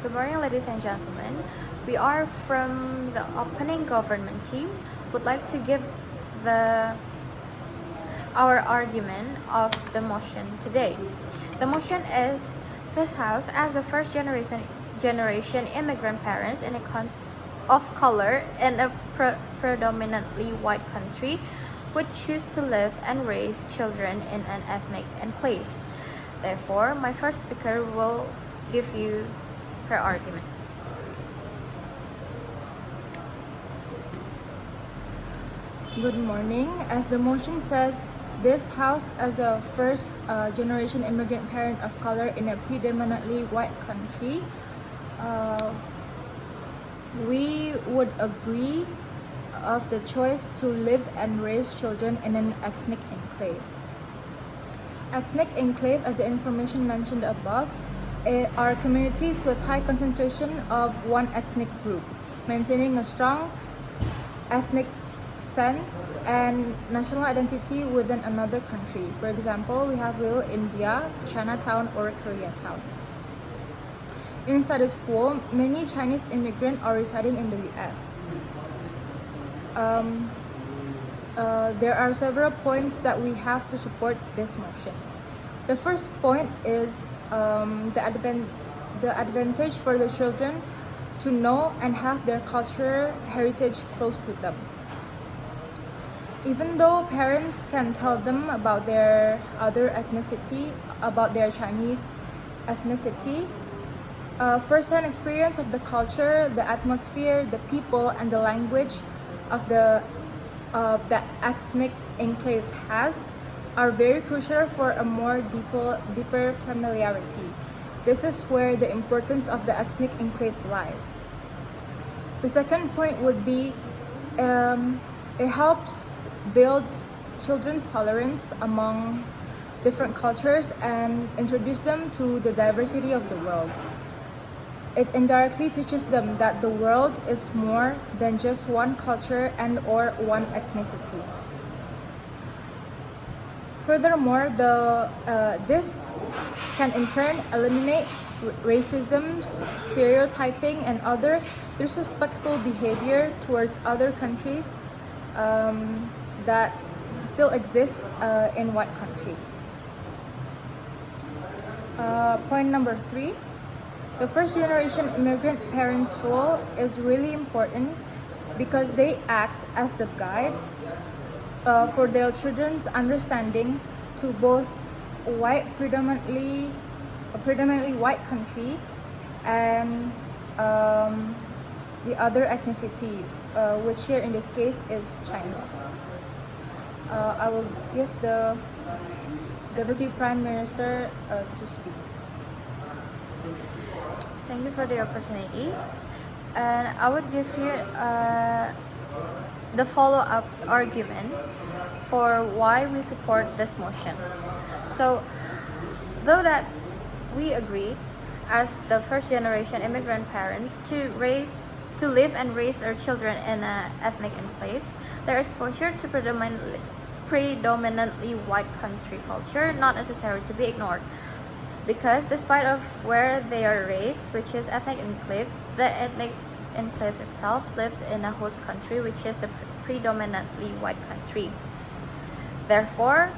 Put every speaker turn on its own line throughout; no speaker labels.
Good morning, ladies and gentlemen. We are from the opening government team. Would like to give our argument of the motion today. The motion is this House, as the first generation immigrant parents of color in a predominantly white country, would choose to live and raise children in an ethnic enclaves. Therefore, my first speaker will give you her argument.
Good morning. As the motion says, this House, as a first generation immigrant parent of color in a predominantly white country, we would agree of the choice to live and raise children in an ethnic enclave. Ethnic enclave, as the information mentioned above, are communities with high concentration of one ethnic group, maintaining a strong ethnic sense and national identity within another country. For example, we have Little India, Chinatown, or Koreatown. In status quo, many Chinese immigrants are residing in the US. There are several points that we have to support this motion. The first point is the advantage for the children to know and have their cultural heritage close to them. Even though parents can tell them about their other ethnicity, about their Chinese ethnicity, first-hand experience of the culture, the atmosphere, the people, and the language of the ethnic enclave are very crucial for a more deeper familiarity. This is where the importance of the ethnic enclave lies. The second point would be it helps build children's tolerance among different cultures and introduce them to the diversity of the world. It indirectly teaches them that the world is more than just one culture and or one ethnicity. Furthermore, this can in turn eliminate racism, stereotyping, and other disrespectful behavior towards other countries that still exist in white country. Point number 3. The first generation immigrant parents' role is really important because they act as the guide for their children's understanding to both predominantly white country and the other ethnicity, which here in this case is Chinese. I will give the Deputy Prime Minister to speak.
Thank you for the opportunity. And I would give you the follow-up argument for why we support this motion. So, though that we agree as the first generation immigrant parents to live and raise our children in ethnic enclaves, their exposure to predominantly white country culture not necessary to be ignored. Because despite of where they are raised, which is ethnic enclaves, the ethnic enclaves itself lives in a host country, which is the predominantly white country. Therefore,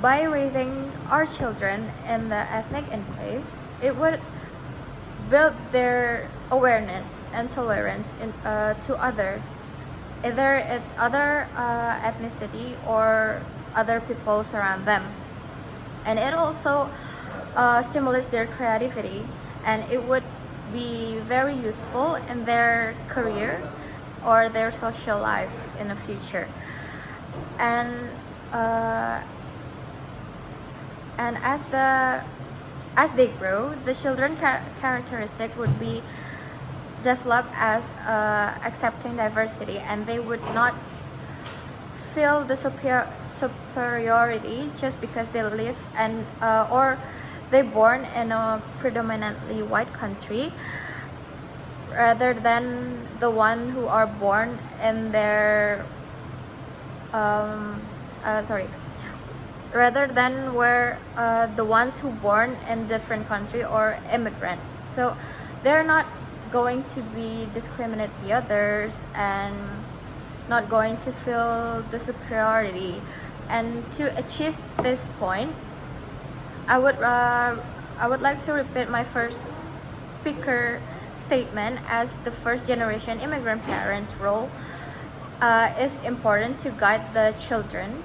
by raising our children in the ethnic enclaves, it would build their awareness and tolerance to either it's other ethnicity or other people around them. And it also stimulates their creativity, and it would be very useful in their career or their social life in the future. And as they grow, the children characteristic would be developed as accepting diversity, and they would not feel the superiority just because they live and or they born in a predominantly white country rather than the one who are born in their rather than where the ones who born in different country or immigrant. So they're not going to be discriminate the others and not going to feel the superiority. And to achieve this point, I would like to repeat my first speaker statement as the first generation immigrant parents' role is important to guide the children,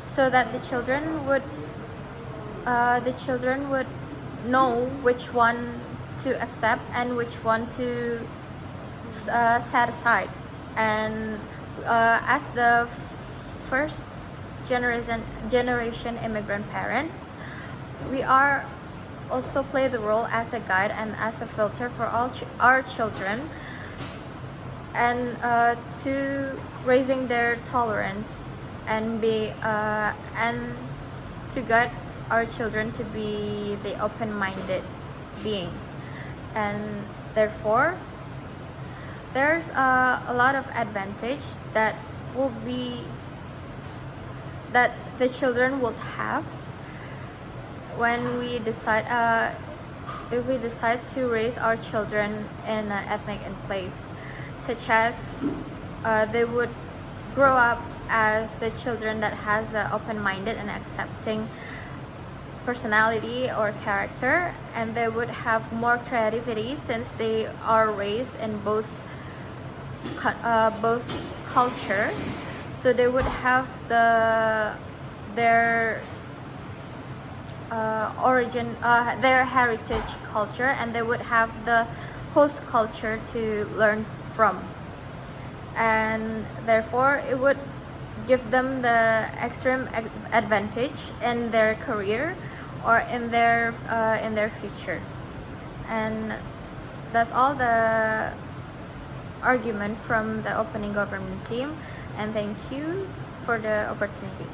so that the children would know which one to accept and which one to set aside. And as the first generation immigrant parents, we are also play the role as a guide and as a filter for all our children, and to raising their tolerance and to guide our children to be the open-minded being. And therefore, there's a lot of advantage that the children would have when we decide if we decide to raise our children in ethnic enclaves, such as they would grow up as the children that has the open-minded and accepting personality or character, and they would have more creativity since they are raised in both culture. So they would have their origin, their heritage culture, and they would have the host culture to learn from, and therefore it would give them the extreme advantage in their career or in their future. And that's all the argument from the opening government team, and thank you for the opportunity.